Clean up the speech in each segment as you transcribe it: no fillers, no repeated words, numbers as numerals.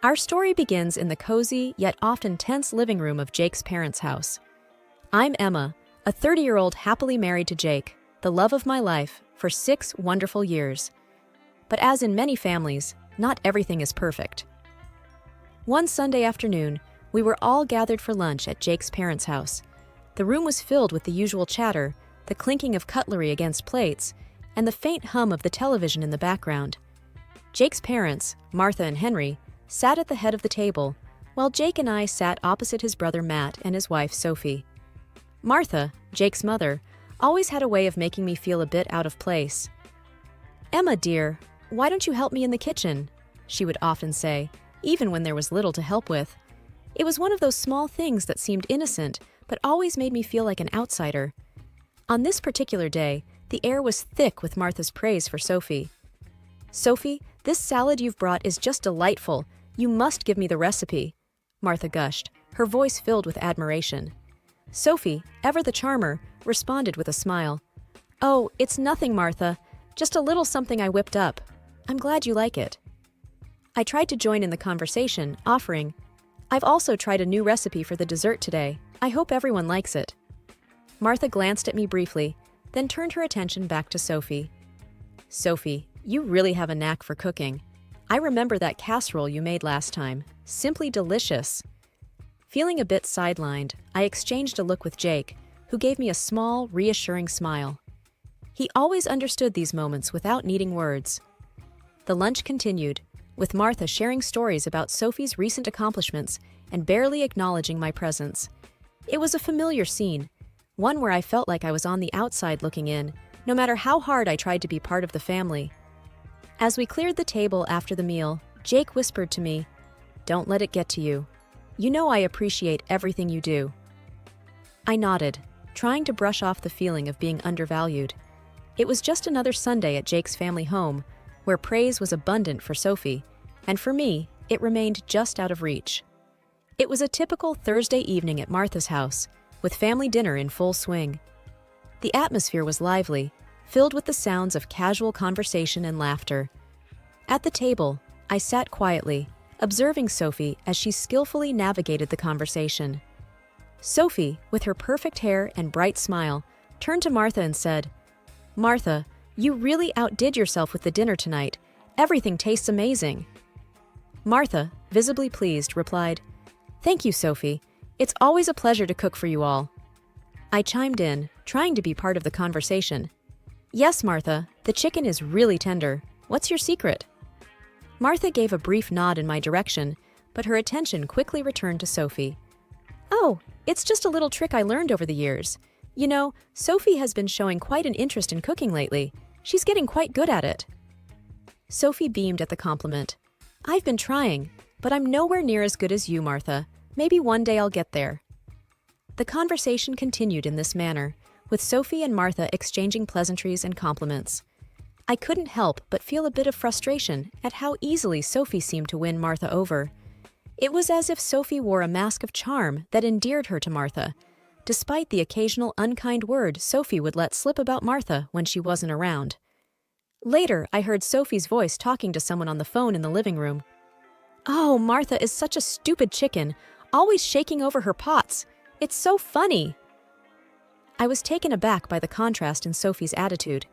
Our story begins in the cozy, yet often tense living room of Jake's parents' house. I'm Emma, a 30-year-old happily married to Jake, the love of my life, for 6 wonderful years. But as in many families, not everything is perfect. One Sunday afternoon, we were all gathered for lunch at Jake's parents' house. The room was filled with the usual chatter, the clinking of cutlery against plates, and the faint hum of the television in the background. Jake's parents, Martha and Henry, sat at the head of the table, while Jake and I sat opposite his brother Matt and his wife Sophie. Martha, Jake's mother, always had a way of making me feel a bit out of place. "Emma, dear, why don't you help me in the kitchen?" she would often say, even when there was little to help with. It was one of those small things that seemed innocent, but always made me feel like an outsider. On this particular day, the air was thick with Martha's praise for Sophie. "Sophie, this salad you've brought is just delightful. You must give me the recipe," Martha gushed, her voice filled with admiration. Sophie, ever the charmer, responded with a smile. "Oh, it's nothing, Martha. Just a little something I whipped up. I'm glad you like it." I tried to join in the conversation, offering, "I've also tried a new recipe for the dessert today. I hope everyone likes it." Martha glanced at me briefly, then turned her attention back to Sophie. "Sophie, you really have a knack for cooking. I remember that casserole you made last time. Simply delicious." Feeling a bit sidelined, I exchanged a look with Jake, who gave me a small, reassuring smile. He always understood these moments without needing words. The lunch continued, with Martha sharing stories about Sophie's recent accomplishments and barely acknowledging my presence. It was a familiar scene, one where I felt like I was on the outside looking in, no matter how hard I tried to be part of the family. As we cleared the table after the meal, Jake whispered to me, "Don't let it get to you. You know I appreciate everything you do." I nodded, trying to brush off the feeling of being undervalued. It was just another Sunday at Jake's family home, where praise was abundant for Sophie, and for me, it remained just out of reach. It was a typical Thursday evening at Martha's house, with family dinner in full swing. The atmosphere was lively, filled with the sounds of casual conversation and laughter. At the table, I sat quietly, observing Sophie as she skillfully navigated the conversation. Sophie, with her perfect hair and bright smile, turned to Martha and said, "Martha, you really outdid yourself with the dinner tonight. Everything tastes amazing." Martha, visibly pleased, replied, "Thank you, Sophie. It's always a pleasure to cook for you all." I chimed in, trying to be part of the conversation. "Yes, Martha, the chicken is really tender. What's your secret?" Martha gave a brief nod in my direction, but her attention quickly returned to Sophie. "Oh, it's just a little trick I learned over the years. You know, Sophie has been showing quite an interest in cooking lately. She's getting quite good at it." Sophie beamed at the compliment. "I've been trying, but I'm nowhere near as good as you, Martha. Maybe one day I'll get there." The conversation continued in this manner, with Sophie and Martha exchanging pleasantries and compliments. I couldn't help but feel a bit of frustration at how easily Sophie seemed to win Martha over. It was as if Sophie wore a mask of charm that endeared her to Martha, despite the occasional unkind word Sophie would let slip about Martha when she wasn't around. Later, I heard Sophie's voice talking to someone on the phone in the living room. "Oh, Martha is such a stupid chicken, always shaking over her pots. It's so funny." I was taken aback by the contrast in Sophie's attitude.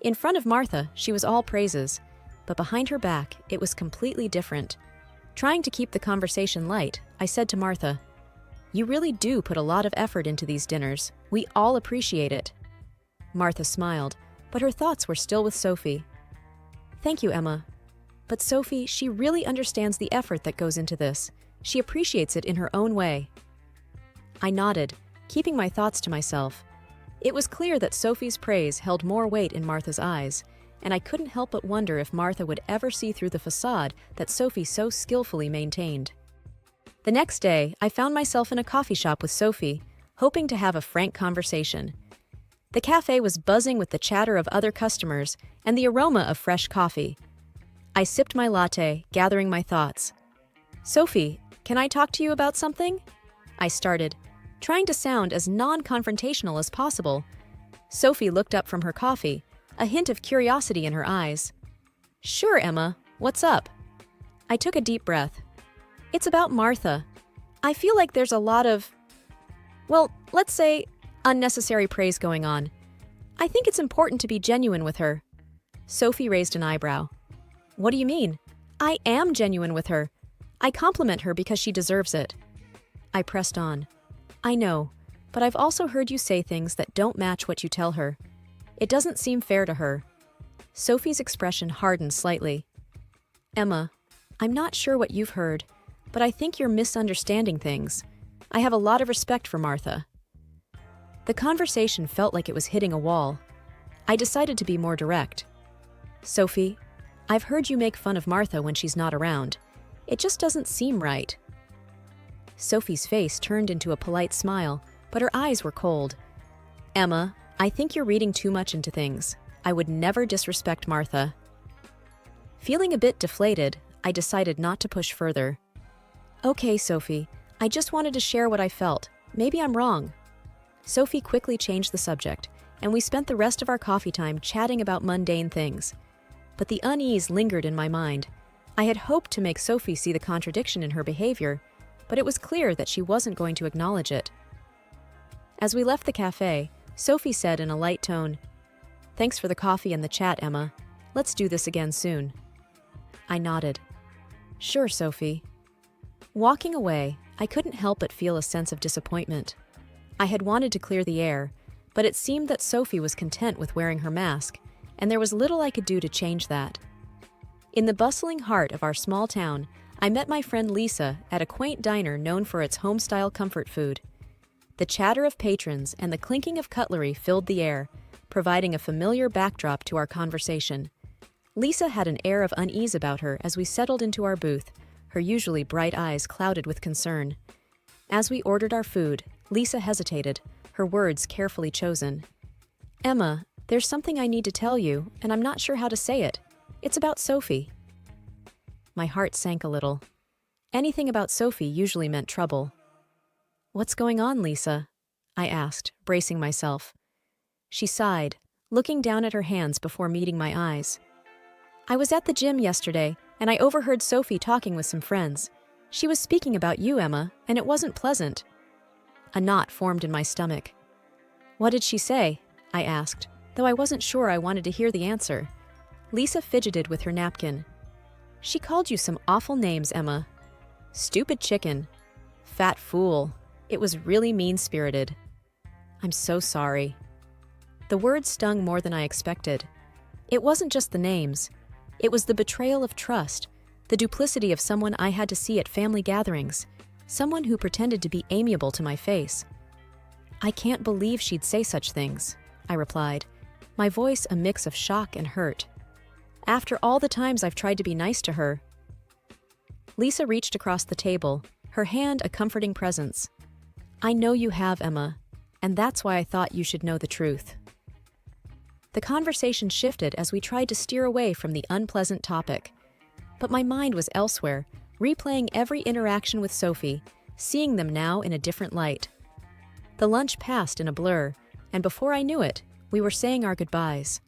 In front of Martha, she was all praises, but behind her back, it was completely different. Trying to keep the conversation light, I said to Martha, "You really do put a lot of effort into these dinners. We all appreciate it." Martha smiled, but her thoughts were still with Sophie. "Thank you, Emma. But Sophie, she really understands the effort that goes into this. She appreciates it in her own way." I nodded, keeping my thoughts to myself. It was clear that Sophie's praise held more weight in Martha's eyes, and I couldn't help but wonder if Martha would ever see through the facade that Sophie so skillfully maintained. The next day, I found myself in a coffee shop with Sophie, hoping to have a frank conversation. The cafe was buzzing with the chatter of other customers and the aroma of fresh coffee. I sipped my latte, gathering my thoughts. "Sophie, can I talk to you about something?" I started, trying to sound as non-confrontational as possible. Sophie looked up from her coffee, a hint of curiosity in her eyes. "Sure, Emma. What's up?" I took a deep breath. It's about Martha. I feel like there's a lot of, well, let's say, unnecessary praise going on. I think it's important to be genuine with her. Sophie raised an eyebrow. What do you mean? I am genuine with her. I compliment her because she deserves it. I pressed on. I know, but I've also heard you say things that don't match what you tell her. It doesn't seem fair to her. Sophie's expression hardened slightly. Emma, I'm not sure what you've heard, but I think you're misunderstanding things. I have a lot of respect for Martha. The conversation felt like it was hitting a wall. I decided to be more direct. Sophie, I've heard you make fun of Martha when she's not around. It just doesn't seem right. Sophie's face turned into a polite smile, but her eyes were cold. Emma, I think you're reading too much into things. I would never disrespect Martha. Feeling a bit deflated, I decided not to push further. Okay, Sophie, I just wanted to share what I felt. Maybe I'm wrong. Sophie quickly changed the subject, and we spent the rest of our coffee time chatting about mundane things. But the unease lingered in my mind. I had hoped to make Sophie see the contradiction in her behavior, but it was clear that she wasn't going to acknowledge it. As we left the cafe, Sophie said in a light tone, "Thanks for the coffee and the chat, Emma. Let's do this again soon." I nodded. Sure, Sophie. Walking away, I couldn't help but feel a sense of disappointment. I had wanted to clear the air, but it seemed that Sophie was content with wearing her mask, and there was little I could do to change that. In the bustling heart of our small town, I met my friend Lisa at a quaint diner known for its home-style comfort food. The chatter of patrons and the clinking of cutlery filled the air, providing a familiar backdrop to our conversation. Lisa had an air of unease about her as we settled into our booth, her usually bright eyes clouded with concern. As we ordered our food, Lisa hesitated, her words carefully chosen. Emma, there's something I need to tell you, and I'm not sure how to say it. It's about Sophie. My heart sank a little. Anything about Sophie usually meant trouble. What's going on, Lisa? I asked, bracing myself. She sighed, looking down at her hands before meeting my eyes. I was at the gym yesterday, and I overheard Sophie talking with some friends. She was speaking about you, Emma, and it wasn't pleasant. A knot formed in my stomach. What did she say? I asked, though I wasn't sure I wanted to hear the answer. Lisa fidgeted with her napkin. She called you some awful names, Emma. Stupid chicken. Fat fool. It was really mean-spirited. I'm so sorry. The words stung more than I expected. It wasn't just the names. It was the betrayal of trust, the duplicity of someone I had to see at family gatherings, someone who pretended to be amiable to my face. I can't believe she'd say such things, I replied, my voice a mix of shock and hurt. After all the times I've tried to be nice to her. Lisa reached across the table, her hand a comforting presence. I know you have, Emma, and that's why I thought you should know the truth. The conversation shifted as we tried to steer away from the unpleasant topic. But my mind was elsewhere, replaying every interaction with Sophie, seeing them now in a different light. The lunch passed in a blur, and before I knew it, we were saying our goodbyes.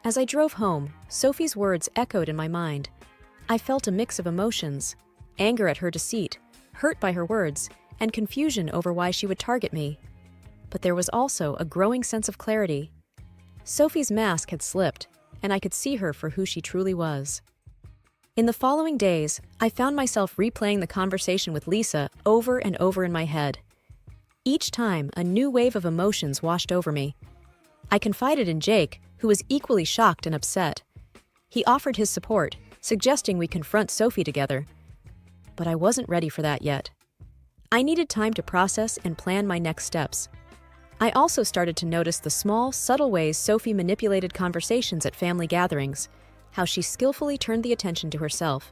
As I drove home, Sophie's words echoed in my mind. I felt a mix of emotions, anger at her deceit, hurt by her words, and confusion over why she would target me. But there was also a growing sense of clarity. Sophie's mask had slipped, and I could see her for who she truly was. In the following days, I found myself replaying the conversation with Lisa over and over in my head. Each time, a new wave of emotions washed over me. I confided in Jake, who was equally shocked and upset. He offered his support, suggesting we confront Sophie together. But I wasn't ready for that yet. I needed time to process and plan my next steps. I also started to notice the small, subtle ways Sophie manipulated conversations at family gatherings, how she skillfully turned the attention to herself,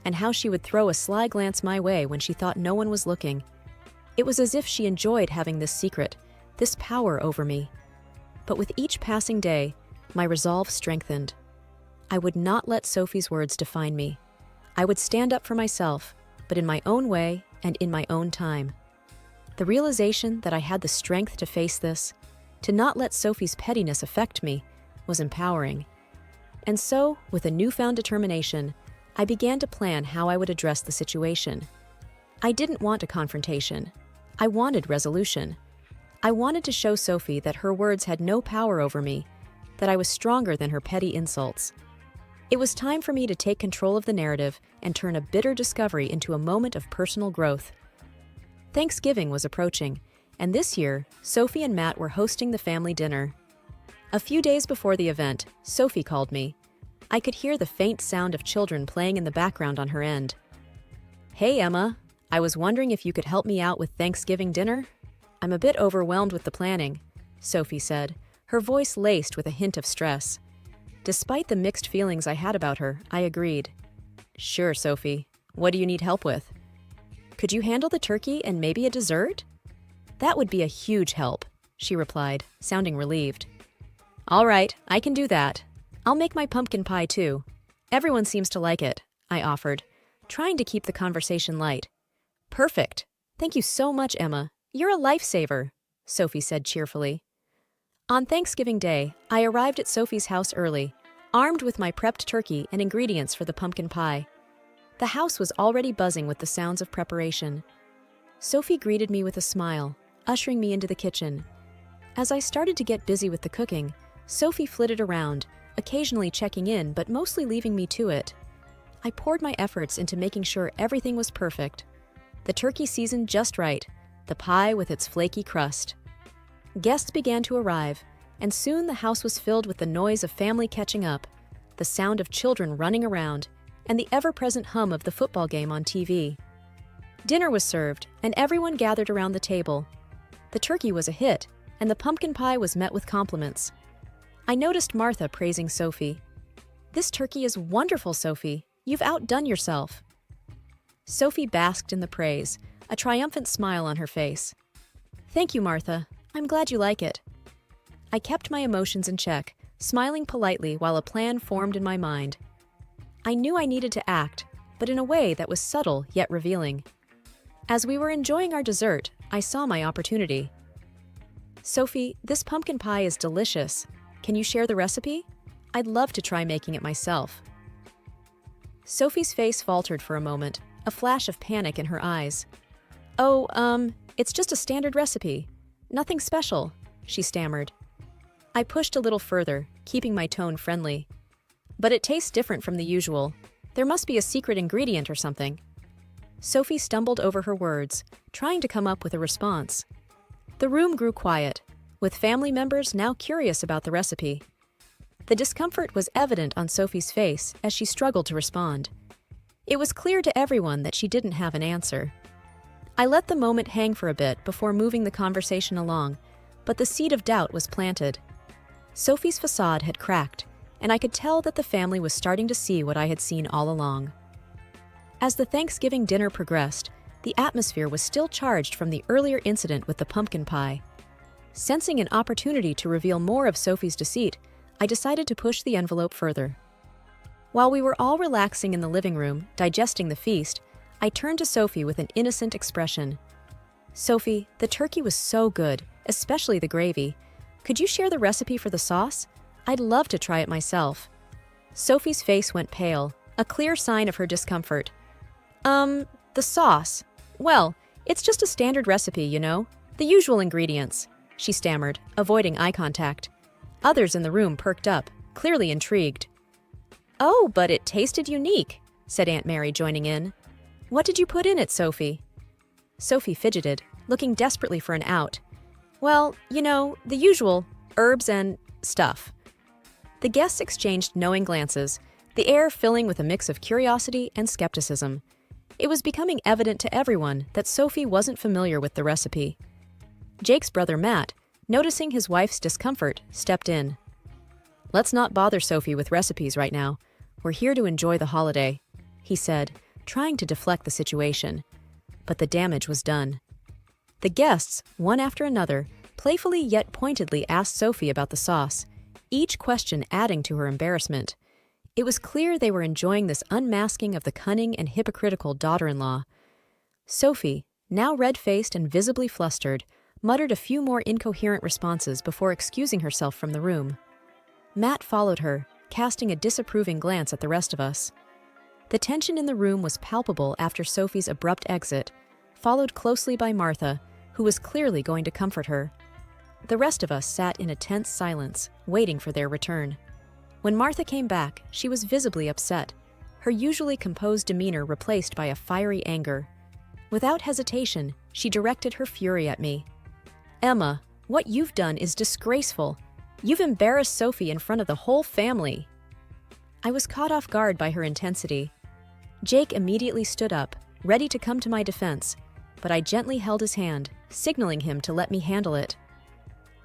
and how she would throw a sly glance my way when she thought no one was looking. It was as if she enjoyed having this secret, this power over me. But with each passing day, my resolve strengthened. I would not let Sophie's words define me. I would stand up for myself, but in my own way and in my own time. The realization that I had the strength to face this, to not let Sophie's pettiness affect me, was empowering. And so, with a newfound determination, I began to plan how I would address the situation. I didn't want a confrontation. I wanted resolution. I wanted to show Sophie that her words had no power over me, that I was stronger than her petty insults. It was time for me to take control of the narrative and turn a bitter discovery into a moment of personal growth. Thanksgiving was approaching, and this year, Sophie and Matt were hosting the family dinner. A few days before the event, Sophie called me. I could hear the faint sound of children playing in the background on her end. "Hey, Emma, I was wondering if you could help me out with Thanksgiving dinner? I'm a bit overwhelmed with the planning," Sophie said, her voice laced with a hint of stress. Despite the mixed feelings I had about her, I agreed. "Sure, Sophie. What do you need help with?" "Could you handle the turkey and maybe a dessert?" "That would be a huge help," she replied, sounding relieved. "All right, I can do that. I'll make my pumpkin pie too. Everyone seems to like it," I offered, trying to keep the conversation light. "Perfect. Thank you so much, Emma. You're a lifesaver," Sophie said cheerfully. On Thanksgiving Day, I arrived at Sophie's house early, armed with my prepped turkey and ingredients for the pumpkin pie. The house was already buzzing with the sounds of preparation. Sophie greeted me with a smile, ushering me into the kitchen. As I started to get busy with the cooking, Sophie flitted around, occasionally checking in but mostly leaving me to it. I poured my efforts into making sure everything was perfect. The turkey seasoned just right, the pie with its flaky crust. Guests began to arrive, and soon the house was filled with the noise of family catching up, the sound of children running around, and the ever-present hum of the football game on TV. Dinner was served, and everyone gathered around the table. The turkey was a hit, and the pumpkin pie was met with compliments. I noticed Martha praising Sophie. "This turkey is wonderful, Sophie. You've outdone yourself." Sophie basked in the praise, a triumphant smile on her face. "Thank you, Martha. I'm glad you like it." I kept my emotions in check, smiling politely while a plan formed in my mind. I knew I needed to act, but in a way that was subtle yet revealing. As we were enjoying our dessert, I saw my opportunity. "Sophie, this pumpkin pie is delicious. Can you share the recipe? I'd love to try making it myself." Sophie's face faltered for a moment, a flash of panic in her eyes. It's just a standard recipe. Nothing special," she stammered. I pushed a little further, keeping my tone friendly. "But it tastes different from the usual. There must be a secret ingredient or something." Sophie stumbled over her words, trying to come up with a response. The room grew quiet, with family members now curious about the recipe. The discomfort was evident on Sophie's face as she struggled to respond. It was clear to everyone that she didn't have an answer. I let the moment hang for a bit before moving the conversation along, but the seed of doubt was planted. Sophie's facade had cracked, and I could tell that the family was starting to see what I had seen all along. As the Thanksgiving dinner progressed, the atmosphere was still charged from the earlier incident with the pumpkin pie. Sensing an opportunity to reveal more of Sophie's deceit, I decided to push the envelope further. While we were all relaxing in the living room, digesting the feast, I turned to Sophie with an innocent expression. "Sophie, the turkey was so good, especially the gravy. Could you share the recipe for the sauce? I'd love to try it myself." Sophie's face went pale, a clear sign of her discomfort. The sauce. Well, it's just a standard recipe, you know? The usual ingredients," she stammered, avoiding eye contact. Others in the room perked up, clearly intrigued. "Oh, but it tasted unique," said Aunt Mary, joining in. "What did you put in it, Sophie?" Sophie fidgeted, looking desperately for an out. "Well, you know, the usual, herbs and stuff." The guests exchanged knowing glances, the air filling with a mix of curiosity and skepticism. It was becoming evident to everyone that Sophie wasn't familiar with the recipe. Jake's brother Matt, noticing his wife's discomfort, stepped in. "Let's not bother Sophie with recipes right now. We're here to enjoy the holiday," he said, trying to deflect the situation. But the damage was done. The guests, one after another, playfully yet pointedly asked Sophie about the sauce, each question adding to her embarrassment. It was clear they were enjoying this unmasking of the cunning and hypocritical daughter-in-law. Sophie, now red-faced and visibly flustered, muttered a few more incoherent responses before excusing herself from the room. Matt followed her, casting a disapproving glance at the rest of us. The tension in the room was palpable after Sophie's abrupt exit, followed closely by Martha, who was clearly going to comfort her. The rest of us sat in a tense silence, waiting for their return. When Martha came back, she was visibly upset, her usually composed demeanor replaced by a fiery anger. Without hesitation, she directed her fury at me. "Emma, what you've done is disgraceful. You've embarrassed Sophie in front of the whole family." I was caught off guard by her intensity. Jake immediately stood up, ready to come to my defense, but I gently held his hand, signaling him to let me handle it.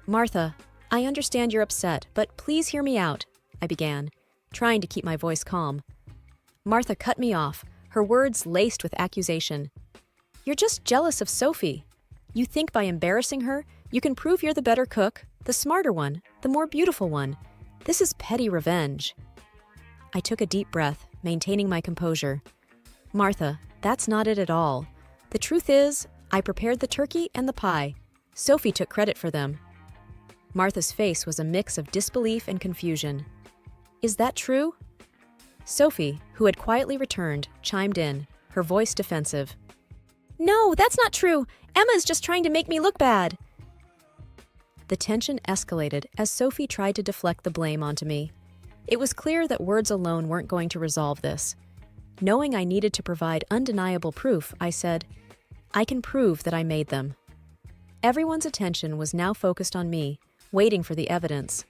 "Martha, I understand you're upset, but please hear me out," I began, trying to keep my voice calm. Martha cut me off, her words laced with accusation. "You're just jealous of Sophie. You think by embarrassing her, you can prove you're the better cook, the smarter one, the more beautiful one. This is petty revenge." I took a deep breath, maintaining my composure. "Martha, that's not it at all. The truth is, I prepared the turkey and the pie. Sophie took credit for them." Martha's face was a mix of disbelief and confusion. "Is that true?" Sophie, who had quietly returned, chimed in, her voice defensive. "No, that's not true. Emma's just trying to make me look bad." The tension escalated as Sophie tried to deflect the blame onto me. It was clear that words alone weren't going to resolve this. Knowing I needed to provide undeniable proof, I said, "I can prove that I made them." Everyone's attention was now focused on me, waiting for the evidence.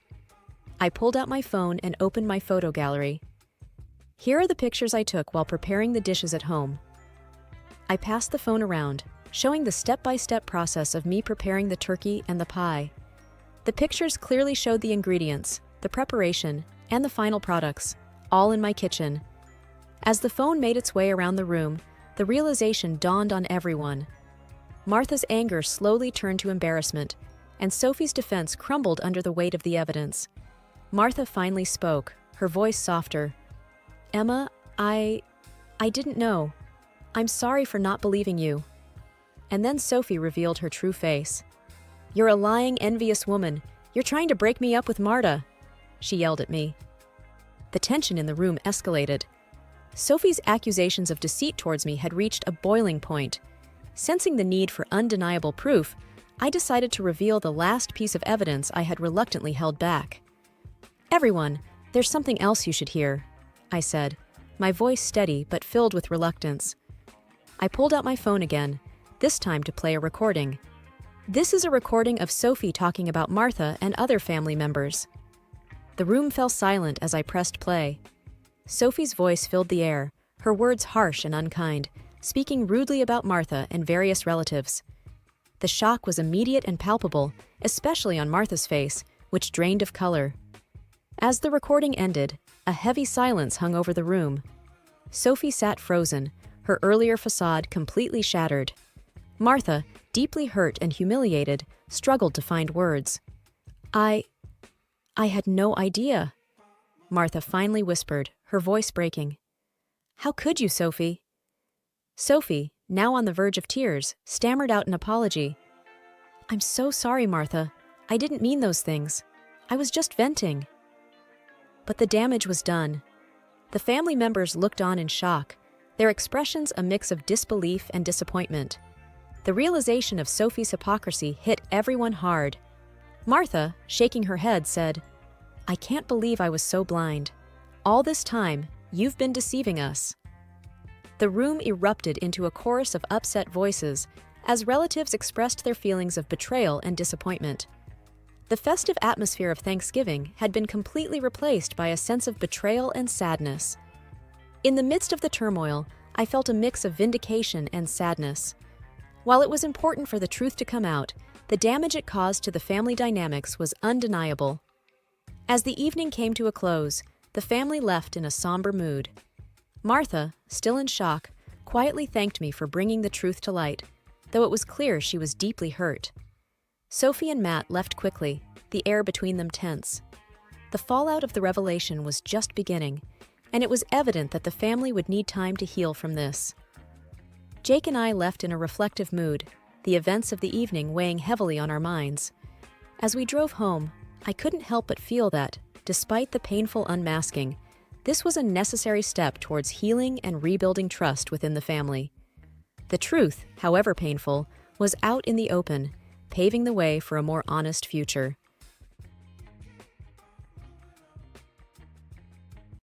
I pulled out my phone and opened my photo gallery. Here are the pictures I took while preparing the dishes at home. I passed the phone around, showing the step-by-step process of me preparing the turkey and the pie. The pictures clearly showed the ingredients, the preparation, and the final products, all in my kitchen. As the phone made its way around the room, the realization dawned on everyone. Martha's anger slowly turned to embarrassment, and Sophie's defense crumbled under the weight of the evidence. Martha finally spoke, her voice softer. "Emma, I didn't know. I'm sorry for not believing you." And then Sophie revealed her true face. "You're a lying, envious woman. You're trying to break me up with Marta," she yelled at me. The tension in the room escalated. Sophie's accusations of deceit towards me had reached a boiling point. Sensing the need for undeniable proof, I decided to reveal the last piece of evidence I had reluctantly held back. "Everyone, there's something else you should hear," I said, my voice steady but filled with reluctance. I pulled out my phone again, this time to play a recording. This is a recording of Sophie talking about Martha and other family members. The room fell silent as I pressed play. Sophie's voice filled the air, her words harsh and unkind, speaking rudely about Martha and various relatives. The shock was immediate and palpable, especially on Martha's face, which drained of color. As the recording ended, a heavy silence hung over the room. Sophie sat frozen, her earlier facade completely shattered. Martha, deeply hurt and humiliated, struggled to find words. I had no idea," Martha finally whispered, her voice breaking. "How could you, Sophie?" Sophie, now on the verge of tears, stammered out an apology. "I'm so sorry, Martha. I didn't mean those things. I was just venting." But the damage was done. The family members looked on in shock, their expressions a mix of disbelief and disappointment. The realization of Sophie's hypocrisy hit everyone hard. Martha, shaking her head, said, "I can't believe I was so blind. All this time, you've been deceiving us." The room erupted into a chorus of upset voices as relatives expressed their feelings of betrayal and disappointment. The festive atmosphere of Thanksgiving had been completely replaced by a sense of betrayal and sadness. In the midst of the turmoil, I felt a mix of vindication and sadness. While it was important for the truth to come out, the damage it caused to the family dynamics was undeniable. As the evening came to a close, the family left in a somber mood. Martha, still in shock, quietly thanked me for bringing the truth to light, though it was clear she was deeply hurt. Sophie and Matt left quickly, the air between them tense. The fallout of the revelation was just beginning, and it was evident that the family would need time to heal from this. Jake and I left in a reflective mood, the events of the evening weighing heavily on our minds. As we drove home, I couldn't help but feel that, despite the painful unmasking, this was a necessary step towards healing and rebuilding trust within the family. The truth, however painful, was out in the open, paving the way for a more honest future.